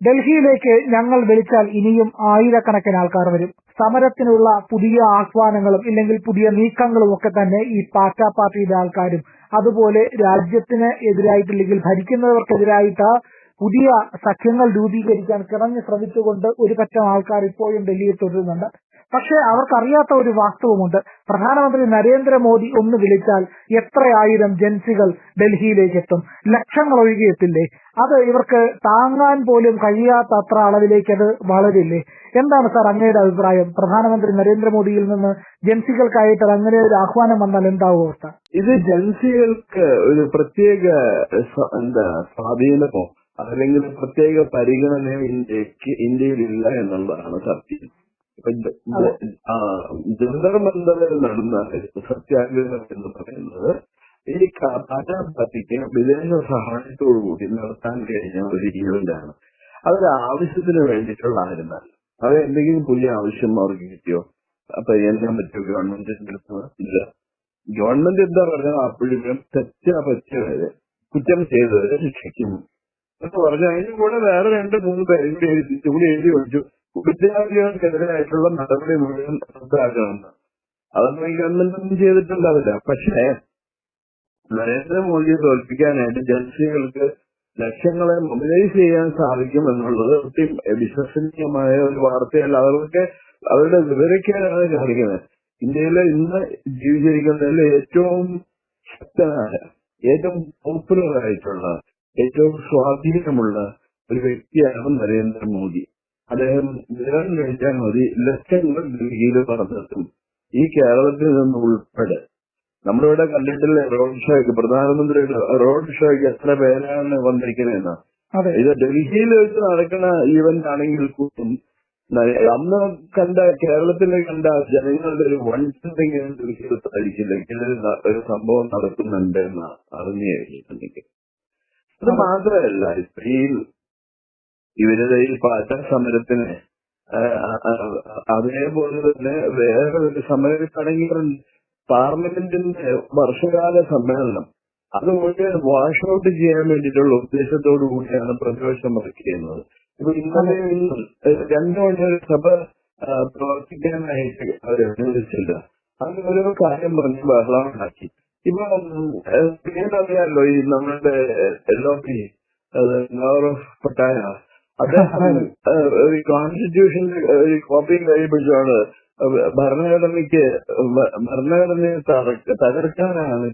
ഡൽഹിയിലേക്ക് ഞങ്ങൾ വിളിച്ചാൽ ഇനിയും ആയിരക്കണക്കിന് ആൾക്കാർ വരും. സമരത്തിനുള്ള പുതിയ ആഹ്വാനങ്ങളും ഇല്ലെങ്കിൽ പുതിയ നീക്കങ്ങളും ഒക്കെ തന്നെ ഈ പാറ്റ പാർട്ടിയുടെ ആൾക്കാരും അതുപോലെ രാജ്യത്തിന് എതിരായിട്ടില്ലെങ്കിൽ ഭരിക്കുന്നവർക്കെതിരായിട്ട് പുതിയ സഖ്യങ്ങൾ രൂപീകരിക്കാൻ കിണഞ്ഞു ശ്രമിച്ചുകൊണ്ട് ഒരു പറ്റം ആൾക്കാർ ഇപ്പോഴും ഡൽഹിയിൽ തുടരുന്നുണ്ട്. പക്ഷേ അവർക്കറിയാത്ത ഒരു വാസ്തവമുണ്ട്. പ്രധാനമന്ത്രി നരേന്ദ്രമോദി ഒന്ന് വിളിച്ചാൽ എത്രയായിരം ജൻസികൾ ഡൽഹിയിലേക്ക് എത്തും, ലക്ഷങ്ങൾ ഒഴുകിയെത്തില്ലേ? അത് ഇവർക്ക് താങ്ങാൻ പോലും കഴിയാത്ത അത്ര അളവിലേക്ക് അത് വളരില്ലേ? എന്താണ് സാർ അങ്ങയുടെ അഭിപ്രായം? പ്രധാനമന്ത്രി നരേന്ദ്രമോദിയിൽ നിന്ന് ജൻസികൾക്കായിട്ട് അങ്ങനെ ഒരു ആഹ്വാനം വന്നാൽ എന്താവും അവസ്ഥ? ഇത് ജൻസികൾക്ക് ഒരു പ്രത്യേക സ്വാധീനമോ അല്ലെങ്കിൽ പ്രത്യേക പരിഗണനയോ ഇന്ത്യയിലില്ല എന്നുള്ളതാണ് സത്യം. ജന്തർ മന്ദറിൽ നടന്ന സത്യാഗ്രഹം എന്ന് പറയുന്നത് ഈ പാറ്റ പാർട്ടിക്ക് വിദേശ സഹായത്തോടുകൂടി നടത്താൻ കഴിഞ്ഞ ഒരു ഈവന്റാണ്. അതൊരു ആവശ്യത്തിന് വേണ്ടിയിട്ടുള്ള ആയിരുന്നല്ല. അത് എന്തെങ്കിലും പുതിയ ആവശ്യം അവർക്ക് കിട്ടിയോ അപ്പൊ ചെയ്യാൻ പറ്റുമോ ഗവൺമെന്റിന്റെ അടുത്ത്? ഇല്ല. ഗവൺമെന്റ് എന്താ പറഞ്ഞാൽ അപ്പോഴും പറ്റിയവരെ കുറ്റം ചെയ്തവരെ ശിക്ഷിക്കുന്നു എന്ന് പറഞ്ഞാൽ അതിന് കൂടെ വേറെ 2-3 പേരും കൂടി എഴുതി വെച്ചു. വിദ്യാർത്ഥികൾക്കെതിരായിട്ടുള്ള നടപടി മുഴുവൻ റദ്ദാക്കണമെന്ന്. അതൊന്നും ഈ ഗവൺമെന്റ് ഒന്നും ചെയ്തിട്ടുണ്ടാവില്ല. പക്ഷേ നരേന്ദ്രമോദിയെ തോൽപ്പിക്കാനായിട്ട് ജൻസികൾക്ക് ലക്ഷങ്ങളെ മൊബിലൈസ് ചെയ്യാൻ സാധിക്കും എന്നുള്ളത് ഒട്ടും വിശ്വസനീയമായ ഒരു വാർത്തയല്ല. അവർക്ക് അവരുടെ വിവരക്കേടാണ് കാണിക്കുന്നത്. ഇന്ത്യയിലെ ഇന്ന് ജീവിച്ചിരിക്കുന്നതിൽ ഏറ്റവും ശക്തനായ, ഏറ്റവും പോപ്പുലർ ആയിട്ടുള്ള, ഏറ്റവും സ്വാധീനമുള്ള ഒരു വ്യക്തിയാണ് നരേന്ദ്രമോദി. അദ്ദേഹം വിവരം കഴിച്ചാൽ മതി ലക്ഷങ്ങൾ ഡൽഹിയിൽ പറഞ്ഞെത്തും. ഈ കേരളത്തിൽ നിന്ന് ഉൾപ്പെടെ നമ്മളിവിടെ കണ്ടിട്ടില്ല റോഡ് ഷോയ്ക്ക്, പ്രധാനമന്ത്രിയുടെ റോഡ് ഷോയ്ക്ക് എത്ര പേരാണ് വന്നിരിക്കുന്നതെന്ന്. ഇത് ഡൽഹിയിൽ വെച്ച് നടക്കുന്ന ഈവന്റ് ആണെങ്കിൽ കൂട്ടും അന്ന് കണ്ട കേരളത്തിലെ കണ്ട ജനങ്ങളുടെ ഒരു വൺസെങ്കിലും ഡൽഹിയിൽ സാധിക്കില്ല. ഇങ്ങനെ ഒരു സംഭവം നടക്കുന്നുണ്ട് എന്ന് അറിഞ്ഞു കഴിഞ്ഞിട്ടുണ്ടെങ്കിൽ. അത് മാത്രമല്ല, ഇവരുടെ ഈ പാറ്റ സമരത്തിന് അതേപോലെ തന്നെ വേറെ ഒരു സമരം തുടങ്ങിയിട്ടുണ്ട്. പാർലമെന്റിന്റെ വർഷകാല സമ്മേളനം അത് മുഴുവൻ വാഷ് ഔട്ട് ചെയ്യാൻ വേണ്ടിയിട്ടുള്ള ഉദ്ദേശത്തോടു കൂടിയാണ് പ്രതിപക്ഷം ഇറക്കിയിരുന്നത്. ഇപ്പൊ ഇന്നലെ 2 മണിയൊരു സഭ പ്രവർത്തിക്കാനായിട്ട് അവരനുവദിച്ചില്ല. അങ്ങനെ ഓരോ കാര്യം പറഞ്ഞ് ബഹളം ഉണ്ടാക്കി. ഇപ്പൊ അറിയാമല്ലോ, ഈ നമ്മളുടെ LOP ഗൗരവ് പട്ടായ അദ്ദേഹം ഒരു കോൺസ്റ്റിറ്റ്യൂഷന്റെ ഒരു കോപ്പി കഴിപ്പിച്ചാണ് ഭരണഘടനയെ തകർക്കാനാണ്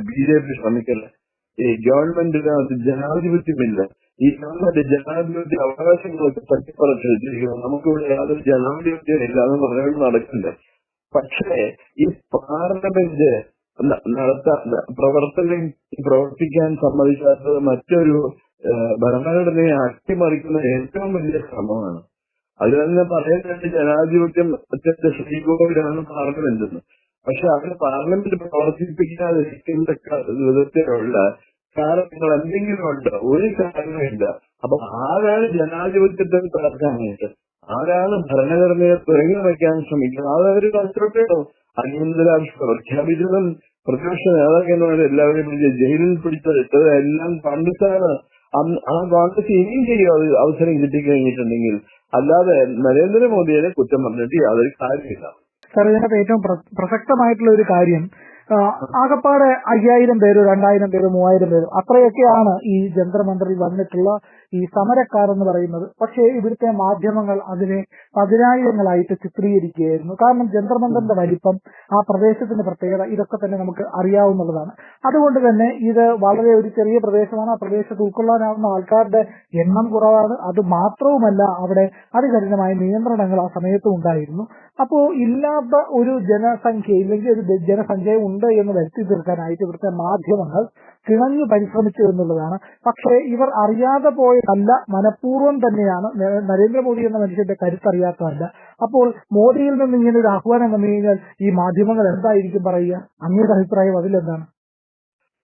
BJP ശ്രമിക്കുന്നത്. ഈ ഗവൺമെന്റിനകത്ത് ജനാധിപത്യമില്ല. ഈ ഗവൺമെന്റ് ജനാധിപത്യ അവകാശങ്ങളൊക്കെ തട്ടിപ്പറച്ചു വെച്ചിരിക്കുന്നു. നമുക്കിവിടെ യാതൊരു ജനാധിപത്യം ഇല്ല എന്ന് പറഞ്ഞുകൊണ്ട് നടക്കില്ല. പക്ഷേ ഈ പാർലമെന്റ് പ്രവർത്തിക്കാൻ സമ്മതിക്കാത്തത് മറ്റൊരു ഭരണഘടനയെ അട്ടിമറിക്കുന്ന ഏറ്റവും വലിയ ശ്രമമാണ്. അത് തന്നെ പറയുന്നത് ജനാധിപത്യം അത്യന്ത ശ്രീകോവിലാണ് പാർലമെന്റ് എന്ന്. പക്ഷെ അതിന് പാർലമെന്റ് പ്രവർത്തിപ്പിക്കാതിരിക്കുന്ന വിധത്തിലുള്ള കാരണങ്ങൾ എന്തെങ്കിലും ഉണ്ടോ? ഒരു കാരണമില്ല. അപ്പൊ ആരാണ് ജനാധിപത്യത്തെ തകർക്കാനായിട്ട്, ആരാണ് ഭരണഘടനയെ തുറങ്ങി വയ്ക്കാൻ ശ്രമിക്കുന്നത്? അതൊരു കൺസ്ട്രക്റ്റോ അടിയന്തരാവസ്ഥ പ്രഖ്യാപിച്ചതും പ്രതിപക്ഷ നേതാക്കന്മാർ എല്ലാവരും ജയിലിൽ പിടിച്ചെടുത്തത് എല്ലാം കോൺഗ്രസ്സാണ്. ആ കോൺഗ്രസ് ഇനിയും ചെയ്യും അവസരം കിട്ടിക്കഴിഞ്ഞിട്ടുണ്ടെങ്കിൽ. അല്ലാതെ നരേന്ദ്രമോദിയെ കുറ്റം പറഞ്ഞിട്ട് യാതൊരു കാര്യമില്ല. സാർ, ഇതിനകത്ത് ഏറ്റവും പ്രസക്തമായിട്ടുള്ള ഒരു കാര്യം, ആകപ്പാടെ 5000 പേരോ 2000 പേരോ 3000 പേരോ അത്രയൊക്കെയാണ് ഈ ജന്തർ മന്ദറിൽ വന്നിട്ടുള്ള ഈ സമരക്കാരെന്ന് പറയുന്നത്. പക്ഷേ ഇവിടുത്തെ മാധ്യമങ്ങൾ അതിനെ 10,000-ങ്ങളായിട്ട് ചിത്രീകരിക്കുകയായിരുന്നു. കാരണം ജന്തർ മന്ദറിന്റെ വലിപ്പം, ആ പ്രദേശത്തിന്റെ പ്രത്യേകത, ഇതൊക്കെ തന്നെ നമുക്ക് അറിയാവുന്നതാണ്. അതുകൊണ്ട് തന്നെ ഇത് വളരെ ഒരു ചെറിയ പ്രദേശമാണ്. ആ പ്രദേശത്ത് ഉൾക്കൊള്ളാനാവുന്ന ആൾക്കാരുടെ എണ്ണം കുറവാണ്. അത് മാത്രവുമല്ല, അവിടെ അതികഠിനമായ നിയന്ത്രണങ്ങൾ ആ സമയത്തും ഉണ്ടായിരുന്നു. അപ്പോ ഇല്ലാത്ത ഒരു ജനസംഖ്യ ഇല്ലെങ്കിൽ ഒരു ജനസംഖ്യ ഉണ്ട് എന്ന് വരുത്തി തീർക്കാനായിട്ട് ഇവിടുത്തെ മാധ്യമങ്ങൾ കിണഞ്ഞു പരിശ്രമിച്ചു എന്നുള്ളതാണ്. പക്ഷേ ഇവർ അറിയാതെ പോയതല്ല, മനഃപൂർവ്വം തന്നെയാണ്. നരേന്ദ്രമോദി എന്ന മനുഷ്യന്റെ കരുത്തറിയാത്തതല്ല. അപ്പോൾ മോദിയിൽ നിന്ന് ഇങ്ങനെ ഒരു ആഹ്വാനം വന്നു കഴിഞ്ഞാൽ ഈ മാധ്യമങ്ങൾ എന്തായിരിക്കും പറയുക? അങ്ങയുടെ അഭിപ്രായം അതിലെന്താണ്?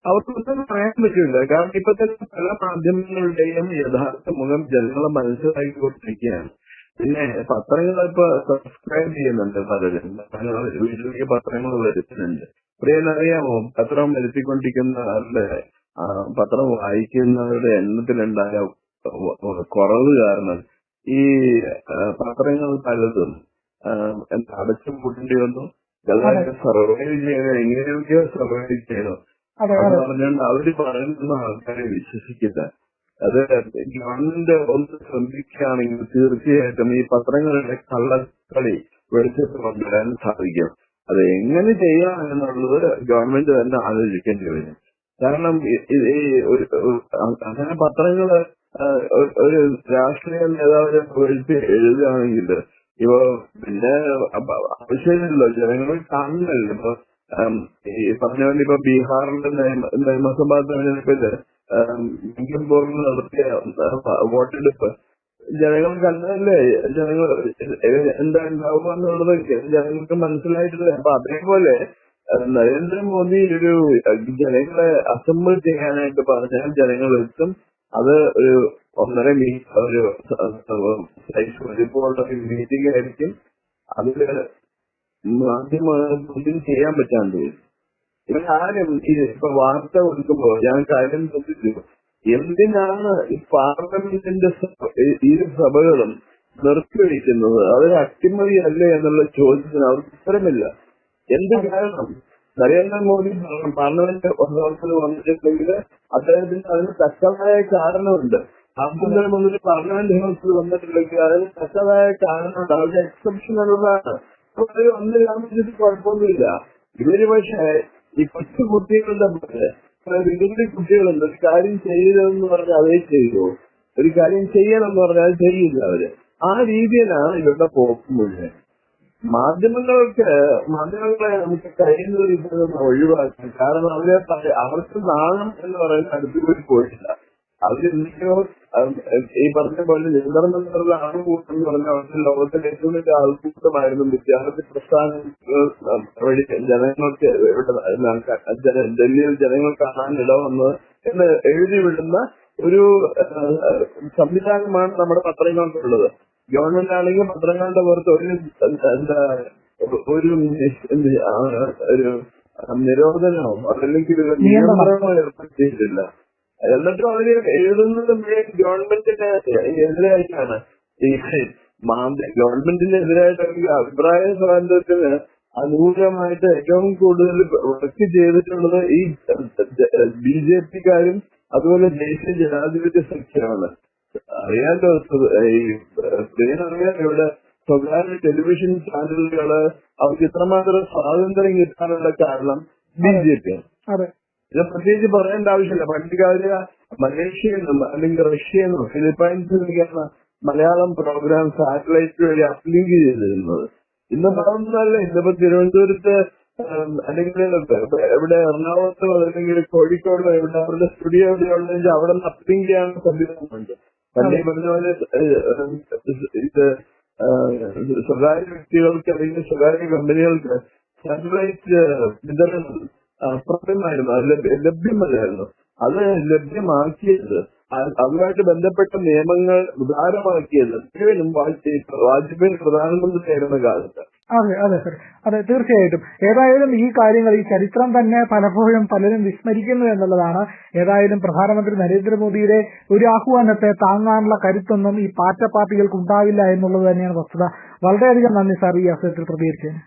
അവർക്കൊന്നും പറയാൻ പറ്റില്ല. കാരണം ഇപ്പൊ തന്നെ പല മാധ്യമങ്ങളുടെയും യഥാർത്ഥ മുഖം ജനങ്ങളെ മനസ്സിലാക്കിക്കൊണ്ടിരിക്കുകയാണ്. പിന്നെ പത്രങ്ങളിപ്പോ സബ്സ്ക്രൈബ് ചെയ്യുന്നുണ്ട് പലരും, വീട്ടിലേക്ക് പത്രങ്ങൾ വരുത്തുന്നുണ്ട്. പ്രിയനറിയാമോ, പത്രം വരുത്തിക്കൊണ്ടിരിക്കുന്ന ആരുടെ പത്രം വായിക്കുന്നവരുടെ എണ്ണത്തിലുണ്ടായ കുറവ് കാരണം ഈ പത്രങ്ങൾ പലതും അടച്ചു പൂട്ടേണ്ടി വന്നു. ചിലതൊക്കെ സർവൈവ് ചെയ്യണം, എങ്ങനെയൊക്കെയോ സർവൈവ് ചെയ്യണം. അത് പറഞ്ഞുകൊണ്ട് അവര് പറയുന്ന ആൾക്കാരെ വിശ്വസിക്കില്ല. അത് ഗവൺമെന്റ് ഒന്ന് ശ്രമിക്കുകയാണെങ്കിൽ തീർച്ചയായിട്ടും ഈ പത്രങ്ങളുടെ കള്ളക്കളി വെളിച്ചത്ത് കൊണ്ടുവരാൻ സാധിക്കും. അത് എങ്ങനെ ചെയ്യാം എന്നുള്ളത് ഗവൺമെന്റ് തന്നെ ആലോചിക്കേണ്ടി വരും. കാരണം അങ്ങനെ പത്രങ്ങള് ഒരു രാഷ്ട്രീയ നേതാവിനെ പുകഴ്ത്തി എഴുതുകയാണെങ്കിൽ ഇപ്പൊ പിന്നെ ആവശ്യമില്ലല്ലോ, ജനങ്ങൾ കാണുന്നല്ലോ. ഇപ്പൊ ഈ പറഞ്ഞ പോലെ ഇപ്പൊ ബീഹാറിന്റെ നിയമസഭാ തെരഞ്ഞെടുപ്പില് ലഖിംപൂരിൽ നടത്തിയ വോട്ടെടുപ്പ് ജനങ്ങൾ കണ്ടതല്ലേ, ജനങ്ങൾ എന്താ ഉണ്ടാവുക എന്നുള്ളത് ജനങ്ങൾക്ക് മനസ്സിലായിട്ടില്ല. അപ്പൊ അതേപോലെ നരേന്ദ്രമോദി ഒരു ജനങ്ങളെ അസംബിൾ ചെയ്യാനായിട്ട് പറഞ്ഞാൽ ജനങ്ങൾ എത്തും. അത് ഒരു 1.5 ഒരു വലിപ്പമുള്ള ഒരു മീറ്റിംഗ് ആയിരിക്കും. അതില് മാധ്യമൊന്നും ചെയ്യാൻ പറ്റാണ്ട് വരും. ഇവരാരും ഇപ്പൊ വാർത്ത കൊടുക്കുമ്പോ ഞാൻ കാര്യം ശ്രദ്ധിച്ചു, എന്തിനാണ് ഈ പാർലമെന്റിന്റെ ഇരു സഭകളും നിർത്തിവെക്കുന്നത്? അതൊരു അട്ടിമറി അല്ലേ എന്നുള്ള ചോദ്യത്തിന് അവർക്ക് ഉത്തരമില്ല. എന്ത് കാരണം? നരേന്ദ്രമോദി പാർലമെന്റ് ഒന്നോർത്തിൽ വന്നിട്ടുണ്ടെങ്കിൽ അദ്ദേഹത്തിന് അതിന് തക്കതായ കാരണമുണ്ട്. ആഭ്യന്തരമന്ത്രി പാർലമെന്റ് ഹൗസിൽ വന്നിട്ടുണ്ടെങ്കിൽ അതിന് തക്കതായ കാരണമുണ്ട്. അവരുടെ എക്സെപ്ഷൻ ഉള്ളതാണ്. അപ്പൊ അവർ വന്ന് കാണിച്ചിട്ട് കുഴപ്പമൊന്നുമില്ല. ഇവര് പക്ഷേ ഈ കൊച്ചു കുട്ടികളുടെ വലിയ കുട്ടികളുണ്ട്. ഒരു കാര്യം ചെയ്യരുതെന്ന് പറഞ്ഞാൽ അതേ ചെയ്യുമോ? ഒരു കാര്യം ചെയ്യണമെന്ന് പറഞ്ഞാൽ അത് ചെയ്യില്ല അവര്. ആ രീതിയിലാണ് ഇവരുടെ പോക്ക് മുഴുവൻ. മാധ്യമങ്ങളെ നമുക്ക് കഴിയുന്ന രീതിയിൽ ഒഴിവാക്കാം. കാരണം അവർക്ക് നാണം എന്ന് പറയുന്ന അടുത്തുകൂടി പോയിട്ടില്ല. അവരെന്തൊക്കെയോ ഈ പറഞ്ഞ പോലെ ജന്തർമന്ദറുടെ ആളുകൂട്ടെന്ന് പറഞ്ഞാൽ അവർക്ക് ലോകത്തിലെ ഏറ്റവും വലിയ ആൾക്കൂട്ടമായിരുന്നു. വിദ്യാർത്ഥി പ്രസ്ഥാനങ്ങൾ വഴി ജനങ്ങൾക്ക് ഡൽഹിയിൽ ജനങ്ങൾ കാണാൻ ഇടവന്നത് എന്ന് എഴുതി വിടുന്ന ഒരു സംവിധാനമാണ് നമ്മുടെ പത്രങ്ങൾക്കുള്ളത്. ഗവൺമെന്റ് ആണെങ്കിൽ പത്രങ്ങളുടെ പുറത്ത് ഒരു നിരോധനമോ അതല്ലെങ്കിൽ നിയന്ത്രണമോ ഏർപ്പെടുത്തിയിട്ടില്ല. എന്നിട്ടും അവര് എഴുതുന്നത് ഗവൺമെന്റിന് എതിരായിട്ടാണ്. ഗവൺമെന്റിന് എതിരായിട്ടാണെങ്കിൽ അഭിപ്രായ സ്വാതന്ത്ര്യത്തിന് അനുകൂലമായിട്ട് ഏറ്റവും കൂടുതൽ വർക്ക് ചെയ്തിട്ടുള്ളത് ഈ BJPക്കാരും അതുപോലെ ദേശീയ ജനാധിപത്യ സഖ്യമാണ്. അറിയാലോ, അറിയാലോ ഇവിടെ സ്വകാര്യ ടെലിവിഷൻ ചാനലുകള് അവർക്ക് ഇത്രമാത്രം സ്വാതന്ത്ര്യം കിട്ടാനുള്ള കാരണം BJP. ഇത് പ്രത്യേകിച്ച് പറയേണ്ട ആവശ്യമില്ല. പണ്ടുകാല മലേഷ്യന്നും അല്ലെങ്കിൽ റഷ്യന്നും ഫിലിപ്പൈൻസിനൊക്കെയാണ് മലയാളം പ്രോഗ്രാം സാറ്റലൈറ്റ് വഴി അപ്ലിങ്ക് ചെയ്തിരുന്നത്. ഇന്നിപ്പോ അതൊന്നുമല്ല. ഇന്നിപ്പോ തിരുവനന്തപുരത്ത് അല്ലെങ്കിൽ എവിടെ എറണാകുളത്തോ അല്ലെങ്കിൽ കോഴിക്കോടോ എവിടെ അവരുടെ സ്റ്റുഡിയോ എവിടെയുള്ളതെങ്കിൽ അവിടെ നിന്ന് അപ്ലിങ്ക് ചെയ്യാനുള്ള സംവിധാനമുണ്ട്. പണ്ട് ഈ പറഞ്ഞ പോലെ ഇത് സ്വകാര്യ വ്യക്തികൾക്ക് അല്ലെങ്കിൽ സ്വകാര്യ കമ്പനികൾക്ക് സാറ്റലൈറ്റ് വിതരണം അപ്രത്യമായിരുന്നു, അത് ലഭ്യമല്ലായിരുന്നു. അത് ലഭ്യമാക്കിയത്, അതുമായിട്ട് ബന്ധപ്പെട്ട നിയമങ്ങൾ ഉദാരമാക്കിയത് മുഴുവനും വാജ്പേയി പ്രധാനമന്ത്രിയായിരുന്ന കാലത്ത്. അതെ അതെ സർ, അതെ തീർച്ചയായിട്ടും. ഏതായാലും ഈ കാര്യങ്ങൾ, ഈ ചരിത്രം തന്നെ പലപ്പോഴും പലരും വിസ്മരിക്കുന്നു എന്നുള്ളതാണ്. ഏതായാലും പ്രധാനമന്ത്രി നരേന്ദ്രമോദിയുടെ ഒരു ആഹ്വാനത്തെ താങ്ങാനുള്ള കരുത്തൊന്നും ഈ പാർട്ടികൾക്ക് ഉണ്ടാവില്ല എന്നുള്ളത് തന്നെയാണ് വസ്തുത. വളരെയധികം നന്ദി സാർ ഈ അവസരത്തിൽ പ്രതികരിച്ചതിന്.